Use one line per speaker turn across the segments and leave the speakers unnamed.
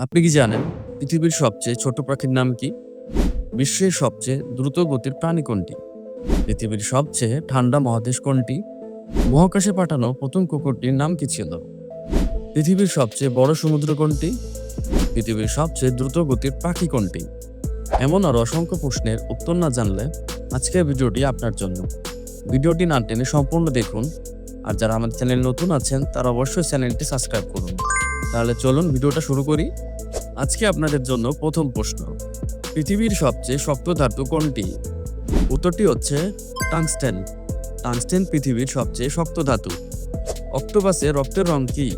আপনি কি জানেন পৃথিবীর সবচেয়ে ছোট পাখির নাম কি? বিশ্বের সবচেয়ে দ্রুত গতির প্রাণী কোনটি? পৃথিবীর সবচেয়ে ঠান্ডা মহাদেশ কোনটি? মহাকাশে পাঠানো প্রথম কুকুরটির নাম কি ছিল? পৃথিবীর সবচেয়ে বড় সমুদ্র কোনটি? পৃথিবীর সবচেয়ে দ্রুত গতির পাখি কোনটি? এমন আরো অসংখ্য প্রশ্নের উত্তর না জানলে আজকের ভিডিওটি আপনার জন্য। ভিডিওটি না টেনে সম্পূর্ণ দেখুন। আর যারা আমাদের চ্যানেল নতুন আছেন তারা অবশ্যই চ্যানেলটি সাবস্ক্রাইব করুন। তাহলে চলুন ভিডিওটা শুরু করি। আজকে আপনাদের জন্য প্রথম প্রশ্ন, পৃথিবীর সবচেয়ে শক্ত ধাতু কোনটি? উত্তরটি হচ্ছে টাংস্টেন। টাংস্টেন পৃথিবীর সবচেয়ে শক্ত ধাতু। অক্টোপাসের রক্তের রং কি?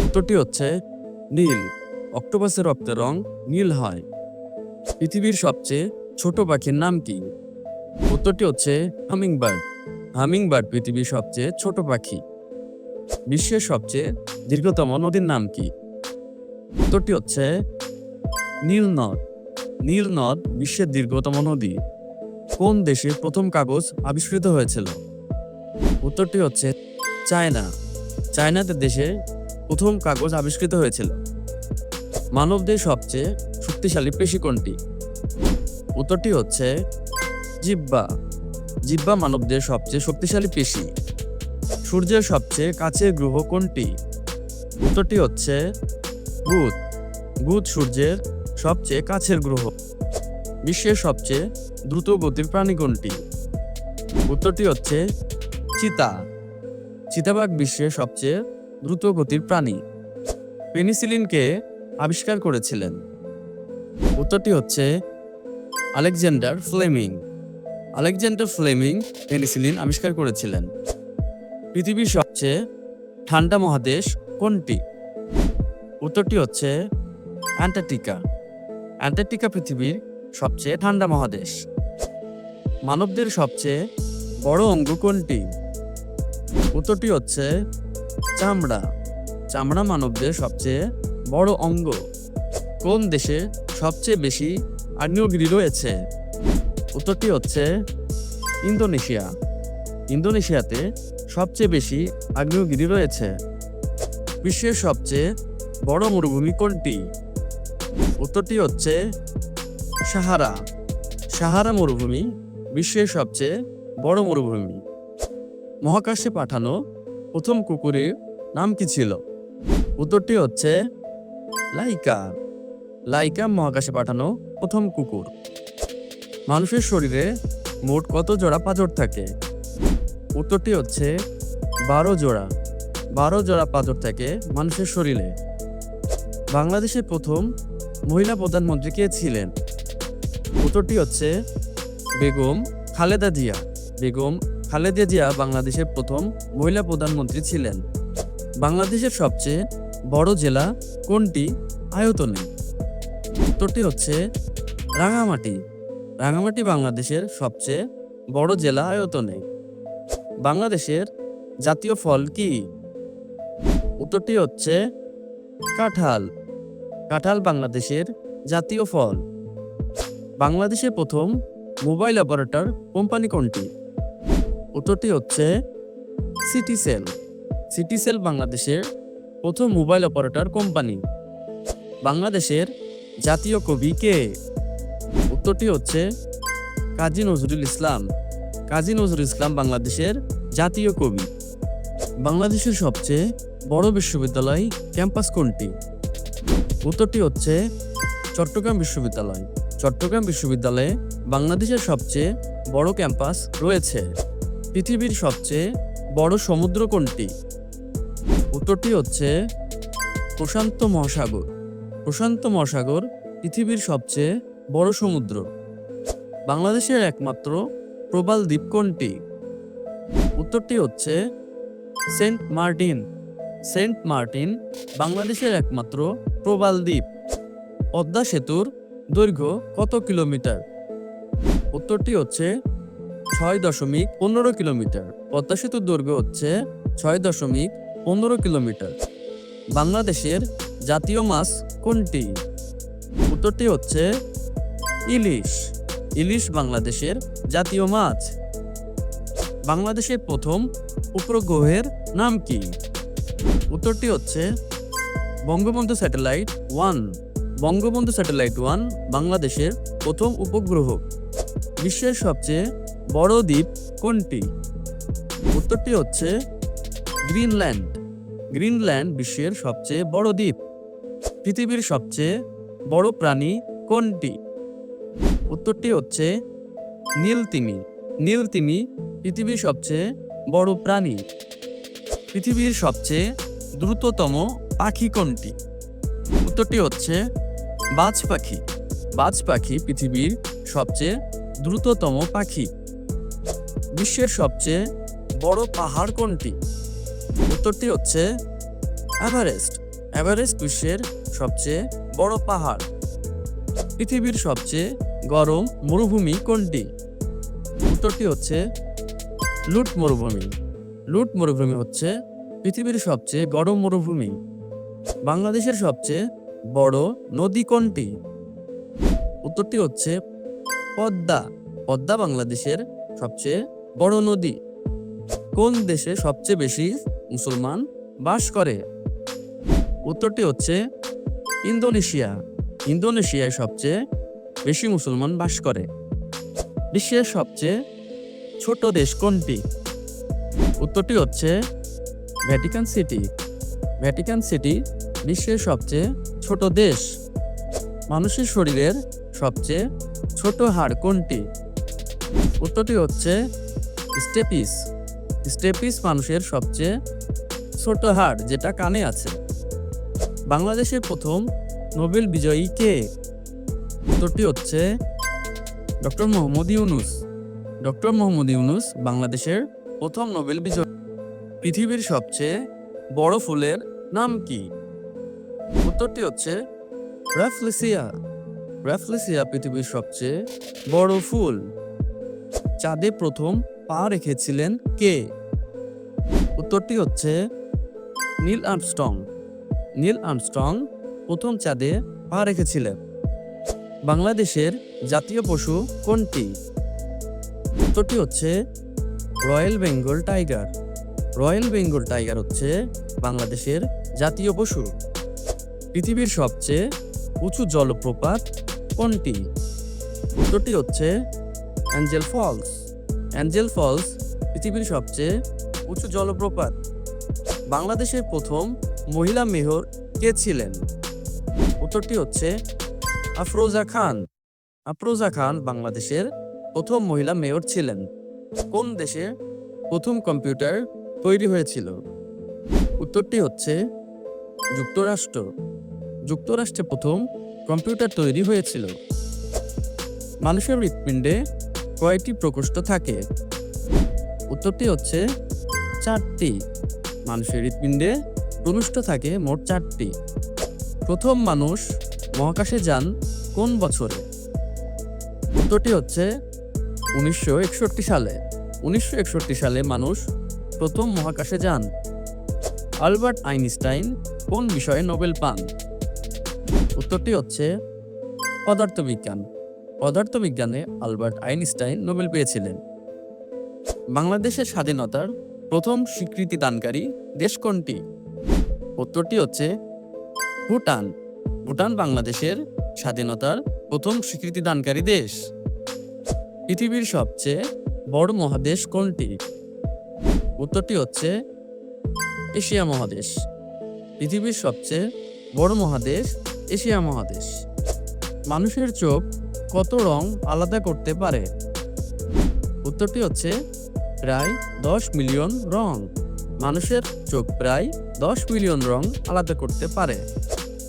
উত্তরটি হচ্ছে নীল। অক্টোপাসের রক্তের রং নীল হয়। পৃথিবীর সবচেয়ে ছোট পাখির নাম কি? উত্তরটি হচ্ছে হামিংবার্ড। হামিংবার্ড পৃথিবীর সবচেয়ে ছোট পাখি। বিশ্বের সবচেয়ে দীর্ঘতম নদীর নাম কি? উত্তরটি হচ্ছে নীল নদ। নীল নদ বিশ্বের দীর্ঘতম নদী। কোন দেশে প্রথম কাগজ আবিষ্কৃত হয়েছিল? উত্তরটি হচ্ছে চায়না। চায়নাতে দেশে প্রথম কাগজ আবিষ্কৃত হয়েছিল। মানবদের সবচেয়ে শক্তিশালী পেশি কোনটি? উত্তরটি হচ্ছে জিহ্বা। জিহ্বা মানবদের সবচেয়ে শক্তিশালী পেশি। সূর্যের সবচেয়ে কাছের গ্রহ কোনটি? উত্তরটি হচ্ছে বুধ। বুধ সূর্যের সবচেয়ে কাছের গ্রহ। বিশ্বের সবচেয়ে দ্রুত গতির প্রাণী কোনটি? উত্তরটি হচ্ছে চিতা। চিতাবাঘ বিশ্বের সবচেয়ে দ্রুত গতির প্রাণী। পেনিসিলিনকে আবিষ্কার করেছিলেন? উত্তরটি হচ্ছে Alexander Fleming. Alexander Fleming penicillin আবিষ্কার করেছিলেন। পৃথিবীর সবচেয়ে ঠান্ডা মহাদেশ কোনটি? উত্তরটি হচ্ছে অ্যান্টার্কটিকা। অ্যান্টার্কটিকা পৃথিবীর সবচেয়ে ঠান্ডা মহাদেশ। মানবদের সবচেয়ে বড় অঙ্গ কোনটি? উত্তরটি হচ্ছে চামড়া। চামড়া মানবদের সবচেয়ে বড় অঙ্গ। কোন দেশে সবচেয়ে বেশি আগ্নেয়গিরি রয়েছে? উত্তরটি হচ্ছে ইন্দোনেশিয়া। ইন্দোনেশিয়াতে সবচেয়ে বেশি আগ্নেয়গিরি রয়েছে। বিশ্বের সবচেয়ে বড় মরুভূমি কোনটি? উত্তরটি হচ্ছে সাহারা। সাহারা মরুভূমি বিশ্বের সবচেয়ে বড় মরুভূমি। মহাকাশে পাঠানো প্রথম কুকুরের নাম কি ছিল? উত্তরটি হচ্ছে লাইকা। লাইকা মহাকাশে পাঠানো প্রথম কুকুর। মানুষের শরীরে মোট কত জোড়া পাঁজর থাকে? উত্তরটি হচ্ছে 12 জোড়া। 12 জোড়া পাঁজর থাকে মানুষের শরীরে। বাংলাদেশের প্রথম মহিলা প্রধানমন্ত্রী কে ছিলেন? উত্তরটি হচ্ছে বেগম খালেদা জিয়া। বেগম খালেদা জিয়া বাংলাদেশের প্রথম মহিলা প্রধানমন্ত্রী ছিলেন। বাংলাদেশের সবচেয়ে বড় জেলা কোনটি আয়তনে? উত্তরটি হচ্ছে রাঙামাটি। রাঙামাটি বাংলাদেশের সবচেয়ে বড় জেলা আয়তনে। বাংলাদেশের জাতীয় ফল কি? উত্তরটি হচ্ছে কাঁঠাল। কাঁঠাল বাংলাদেশের জাতীয় ফল। বাংলাদেশের প্রথম মোবাইল অপারেটর কোম্পানি কোনটি? উত্তরটি হচ্ছে সিটিসেল। সিটিসেল বাংলাদেশের প্রথম মোবাইল অপারেটর কোম্পানি। বাংলাদেশের জাতীয় কবি কে? উত্তরটি হচ্ছে কাজী নজরুল ইসলাম। কাজী নজরুল ইসলাম বাংলাদেশের জাতীয় কবি। বাংলাদেশের সবচেয়ে বড় বিশ্ববিদ্যালয় ক্যাম্পাস কোনটি? উত্তরটি হচ্ছে চট্টগ্রাম বিশ্ববিদ্যালয়। চট্টগ্রাম বিশ্ববিদ্যালয়ে বাংলাদেশের সবচেয়ে বড় ক্যাম্পাস রয়েছে। পৃথিবীর সবচেয়ে বড় সমুদ্র কোনটি? উত্তরটি হচ্ছে প্রশান্ত মহাসাগর। প্রশান্ত মহাসাগর পৃথিবীর সবচেয়ে বড় সমুদ্র। বাংলাদেশের একমাত্র প্রবাল দ্বীপ কোনটি? উত্তরটি হচ্ছে সেন্ট মার্টিন। সেন্ট মার্টিন বাংলাদেশের একমাত্র প্রবাল দ্বীপ। পদ্মা সেতুর দৈর্ঘ্য কত কিলোমিটার? উত্তরটি হচ্ছে 6.15 কিলোমিটার। পদ্মা সেতুর দৈর্ঘ্য হচ্ছে 6.15 কিলোমিটার। বাংলাদেশের জাতীয় মাছ কোনটি? উত্তরটি হচ্ছে ইলিশ। ইলিশ বাংলাদেশের জাতীয় মাছ। বাংলাদেশের প্রথম উপগ্রহের নাম কি? উত্তরটি হচ্ছে বঙ্গবন্ধু স্যাটেলাইট 1। বঙ্গবন্ধু স্যাটেলাইট 1 বাংলাদেশের প্রথম উপগ্রহ। বিশ্বের সবচেয়ে বড় দ্বীপ কোনটি? উত্তরটি হচ্ছে গ্রিনল্যান্ড। গ্রিনল্যান্ড বিশ্বের সবচেয়ে বড় দ্বীপ। পৃথিবীর সবচেয়ে বড় প্রাণী কোনটি? উত্তরটি হচ্ছে নীলতিমি। নীলতিমি পৃথিবীর সবচেয়ে বড় প্রাণী। পৃথিবীর সবচেয়ে দ্রুততম পাখি কোনটি? উত্তরটি হচ্ছে বাজ পাখি। বাজ পাখি পৃথিবীর সবচেয়ে দ্রুততম পাখি। বিশ্বের সবচেয়ে বড় পাহাড় কোনটি? উত্তরটি হচ্ছে এভারেস্ট। এভারেস্ট বিশ্বের সবচেয়ে বড় পাহাড়। পৃথিবীর সবচেয়ে গরম মরুভূমি কোনটি? উত্তরটি হচ্ছে লুট মরুভূমি। লুট মরুভূমি হচ্ছে পৃথিবীর সবচেয়ে গরম মরুভূমি। বাংলাদেশের সবচেয়ে বড় নদী কোনটি? উত্তরটি হচ্ছে পদ্মা। পদ্মা বাংলাদেশের সবচেয়ে বড় নদী। কোন দেশে সবচেয়ে বেশি মুসলমান বাস করে? উত্তরটি হচ্ছে ইন্দোনেশিয়া। ইন্দোনেশিয়ায় সবচেয়ে বেশি মুসলমান বাস করে। বিশ্বের সবচেয়ে ছোট দেশ কোনটি? উত্তরটি হচ্ছে ভ্যাটিকান সিটি। ভ্যাটিকান সিটি বিশ্বের সবচেয়ে ছোট দেশ। মানুষের শরীরের সবচেয়ে ছোট হাড় কোনটি? উত্তরটি হচ্ছে স্টেপিস। স্টেপিস মানুষের সবচেয়ে ছোট হাড়, যেটা কানে আছে। বাংলাদেশের প্রথম নোবেল বিজয়ী কে? উত্তরটি হচ্ছে ডক্টর মোহাম্মদ ইউনূস। ডক্টর মোহাম্মদ ইউনূস বাংলাদেশের প্রথম নোবেল বিজয়ী। পৃথিবীর সবচেয়ে বড় ফুলের নাম কি? উত্তরটি হচ্ছে র্যাফলেসিয়া। র্যাফলেসিয়া পৃথিবীর সবচেয়ে বড় ফুল। চাঁদে প্রথম পা রেখেছিলেন কে? উত্তরটি হচ্ছে নীল আর্মস্ট্রং। নীল আর্মস্ট্রং প্রথম চাঁদে পা রেখেছিলেন। বাংলাদেশের জাতীয় পশু কোনটি? উত্তরটি হচ্ছে royal Bengal tiger. Royal Bengal tiger হচ্ছে বাংলাদেশের জাতীয় পশু। পৃথিবীর সবচেয়ে উঁচু জলপ্রপাত কোনটি? উত্তরটি হচ্ছে অ্যাঞ্জেল ফলস। অ্যাঞ্জেল ফলস পৃথিবীর সবচেয়ে উঁচু জলপ্রপাত। বাংলাদেশের প্রথম মহিলা মেয়র কে ছিলেন? উত্তরটি হচ্ছে আফরোজা খান। আফরোজা খান বাংলাদেশের প্রথম মহিলা মেয়র ছিলেন। কোন দেশে প্রথম কম্পিউটার তৈরি হয়েছিল? উত্তরটি হচ্ছে যুক্তরাষ্ট্র। যুক্তরাষ্ট্রে প্রথম কম্পিউটার তৈরি হয়েছিল। মানুষের হৃৎপিণ্ডে কয়টি প্রকোষ্ঠ থাকে? উত্তরটি হচ্ছে 4টি। মানুষের হৃৎপিণ্ডে প্রকোষ্ঠ থাকে মোট 4টি। প্রথম মানুষ মহাকাশে যান কোন বছরে? উত্তরটি হচ্ছে 1961 সালে। 1961 সালে মানুষ প্রথম মহাকাশে যান। আলবার্ট আইনস্টাইন কোন বিষয়ে নোবেল পান? উত্তরটি হচ্ছে পদার্থবিজ্ঞান। পদার্থবিজ্ঞানে আলবার্ট আইনস্টাইন নোবেল পেয়েছিলেন। বাংলাদেশের স্বাধীনতার প্রথম স্বীকৃতি দানকারী দেশ কোনটি? উত্তরটি হচ্ছে ভুটান। ভুটান বাংলাদেশের স্বাধীনতার প্রথম স্বীকৃতি দানকারী দেশ। পৃথিবীর সবচেয়ে বড় মহাদেশ কোনটি? উত্তরটি হচ্ছে এশিয়া মহাদেশ। পৃথিবীর সবচেয়ে বড় মহাদেশ এশিয়া মহাদেশ। মানুষের চোখ কত রং আলাদা করতে পারে? উত্তরটি হচ্ছে প্রায় 10 মিলিয়ন রং। মানুষের চোখ প্রায় 10 মিলিয়ন রং আলাদা করতে পারে।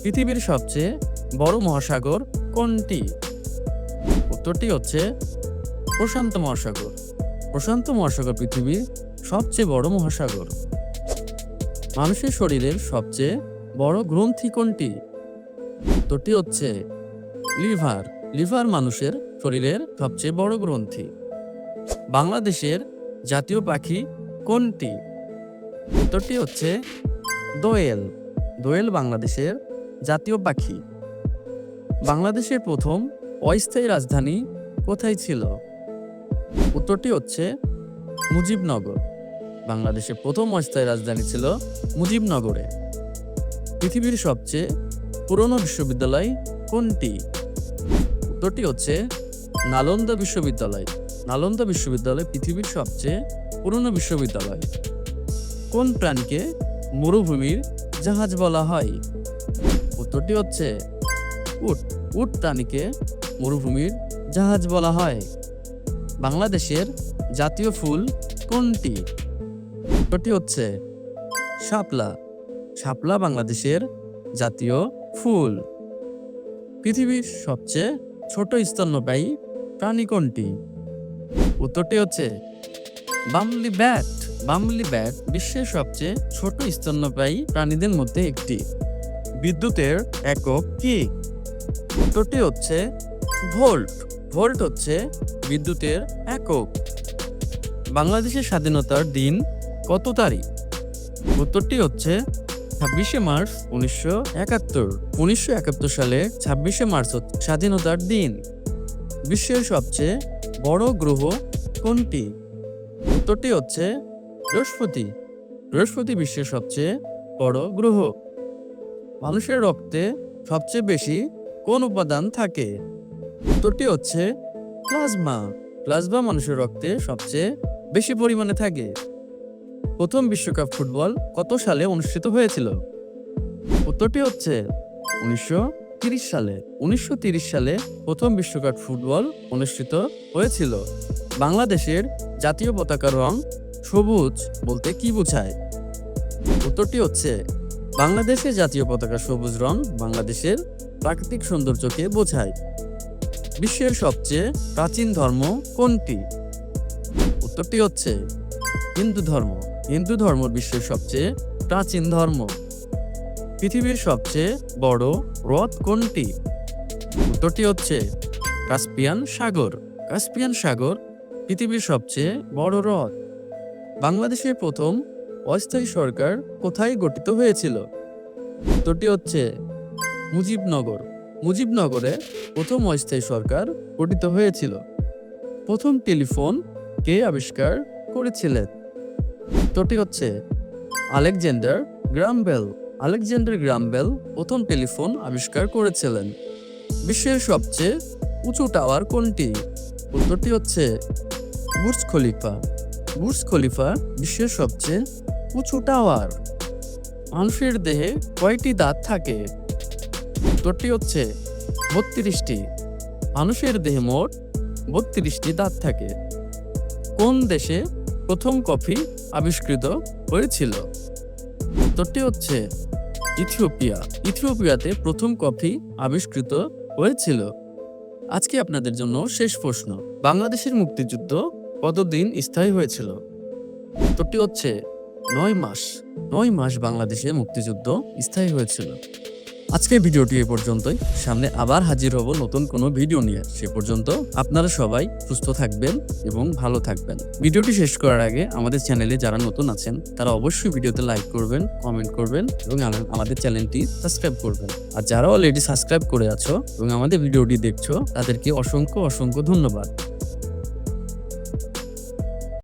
পৃথিবীর সবচেয়ে বড় মহাসাগর কোনটি? উত্তরটি হচ্ছে প্রশান্ত মহাসাগর। প্রশান্ত মহাসাগর পৃথিবীর সবচেয়ে বড় মহাসাগর। মানুষের শরীরের সবচেয়ে বড় গ্রন্থি কোনটি? উত্তরটি হচ্ছে লিভার। লিভার মানুষের শরীরের সবচেয়ে বড় গ্রন্থি। বাংলাদেশের জাতীয় পাখি কোনটি? উত্তরটি হচ্ছে দোয়েল। দোয়েল বাংলাদেশের জাতীয় পাখি। বাংলাদেশের প্রথম অস্থায়ী রাজধানী কোথায় ছিল? উত্তরটি হচ্ছে মুজিবনগর। বাংলাদেশের প্রথম অস্থায়ী রাজধানী ছিল মুজিবনগরে। পৃথিবীর সবচেয়ে পুরনো বিশ্ববিদ্যালয় কোনটি? উত্তরটি হচ্ছে নালন্দা বিশ্ববিদ্যালয়। নালন্দা বিশ্ববিদ্যালয় পৃথিবীর সবচেয়ে পুরনো বিশ্ববিদ্যালয়। কোন প্রাণীকে মরুভূমির জাহাজ বলা হয়? উত্তরটি হচ্ছে উট। উট প্রাণীকে মরুভূমির জাহাজ বলা হয়। বাংলাদেশের জাতীয় ফুল কোনটি? উত্তরটি হচ্ছে শাপলা। শাপলা বাংলাদেশের জাতীয় ফুল। পৃথিবীর সবচেয়ে ছোট স্তন্যপায়ী প্রাণী কোনটি? উত্তরটি হচ্ছে বামলি ব্যাট। বামলি ব্যাট বিশ্বের সবচেয়ে ছোট স্তন্যপায়ী প্রাণীদের মধ্যে একটি। বিদ্যুতের একক কি? উত্তরটি হচ্ছে ভোল্ট। ভোল্ট হচ্ছে বিদ্যুতের একক। বাংলাদেশের স্বাধীনতার দিন কত তারিখ? উত্তরটি হচ্ছে 26শে মার্চ 1971। 1971 সালে 26শে মার্চ স্বাধীনতার দিন। বিশ্বের সবচেয়ে বড় গ্রহ কোনটি? উত্তরটি হচ্ছে বৃহস্পতি। বৃহস্পতি বিশ্বের সবচেয়ে বড় গ্রহ। মানুষের রক্তে সবচেয়ে বেশি কোন উপাদান থাকে? উত্তরটি হচ্ছে প্লাজমা। প্লাজমা মানুষের রক্তে সবচেয়ে বেশি পরিমাণে থাকে। প্রথম বিশ্বকাপ ফুটবল কত সালে অনুষ্ঠিত হয়েছিল? উত্তরটি হচ্ছে 1930 সালে। 1930 সালে প্রথম বিশ্বকাপ ফুটবল অনুষ্ঠিত হয়েছিল। বাংলাদেশের জাতীয় পতাকার রং সবুজ বলতে কি বোঝায়? উত্তরটি হচ্ছে বাংলাদেশের জাতীয় পতাকা সবুজ রং বাংলাদেশের প্রাকৃতিক সৌন্দর্যকে বোঝায়। বিশ্বের সবচেয়ে প্রাচীন ধর্ম কোনটি? উত্তরটি হচ্ছে হিন্দু ধর্ম। হিন্দু ধর্ম বিশ্বের সবচেয়ে প্রাচীন ধর্ম। পৃথিবীর সবচেয়ে বড় হ্রদ কোনটি? উত্তরটি হচ্ছে কাস্পিয়ান সাগর। কাস্পিয়ান সাগর পৃথিবীর সবচেয়ে বড় হ্রদ। বাংলাদেশের প্রথম অস্থায়ী সরকার কোথায় গঠিত হয়েছিল? উত্তরটি হচ্ছে মুজিবনগর। মুজিবনগরে প্রথম অস্থায়ী সরকার গঠিত হয়েছিল। প্রথম টেলিফোন কে আবিষ্কার করেছিলেন? উত্তরটি হচ্ছে Alexander Graham Bell. Alexander Graham Bell প্রথম টেলিফোন আবিষ্কার করেছিলেন। বিশ্বের সবচেয়ে উঁচু টাওয়ার কোনটি? উত্তরটি হচ্ছে বুর্জ খলিফা। বুর্জ খলিফা বিশ্বের সবচেয়ে উঁচু টাওয়ার। মানুষের দেহে কয়টি দাঁত থাকে? উত্তরটি হচ্ছে 32টি। মানুষের দেহে মোট 32টি দাঁত থাকে। কোন দেশে প্রথম কফি আবিষ্কৃত হয়েছিল? উত্তরটি হচ্ছে ইথিওপিয়া। ইথিওপিয়াতে প্রথম কফি আবিষ্কৃত হয়েছিল। আজকে আপনাদের জন্য শেষ প্রশ্ন। বাংলাদেশের মুক্তিযুদ্ধ কতদিন স্থায়ী হয়েছিল? উত্তরটি হচ্ছে 9 মাস। 9 মাস বাংলাদেশে মুক্তিযুদ্ধ স্থায়ী হয়েছিল। আজকের ভিডিওটি এ পর্যন্তই। সামনে আবার হাজির হব নতুন কোনো ভিডিও নিয়ে। সে পর্যন্ত আপনারা সবাই সুস্থ থাকবেন এবং ভালো থাকবেন। ভিডিওটি শেষ করার আগে আমাদের চ্যানেলে যারা নতুন আছেন তারা অবশ্যই ভিডিওতে লাইক করবেন, কমেন্ট করবেন এবং আমাদের চ্যানেলটি সাবস্ক্রাইব করবেন। আর যারা অলরেডি সাবস্ক্রাইব করে আছো এবং আমাদের ভিডিওটি দেখছো তাদেরকে অসংখ্য ধন্যবাদ।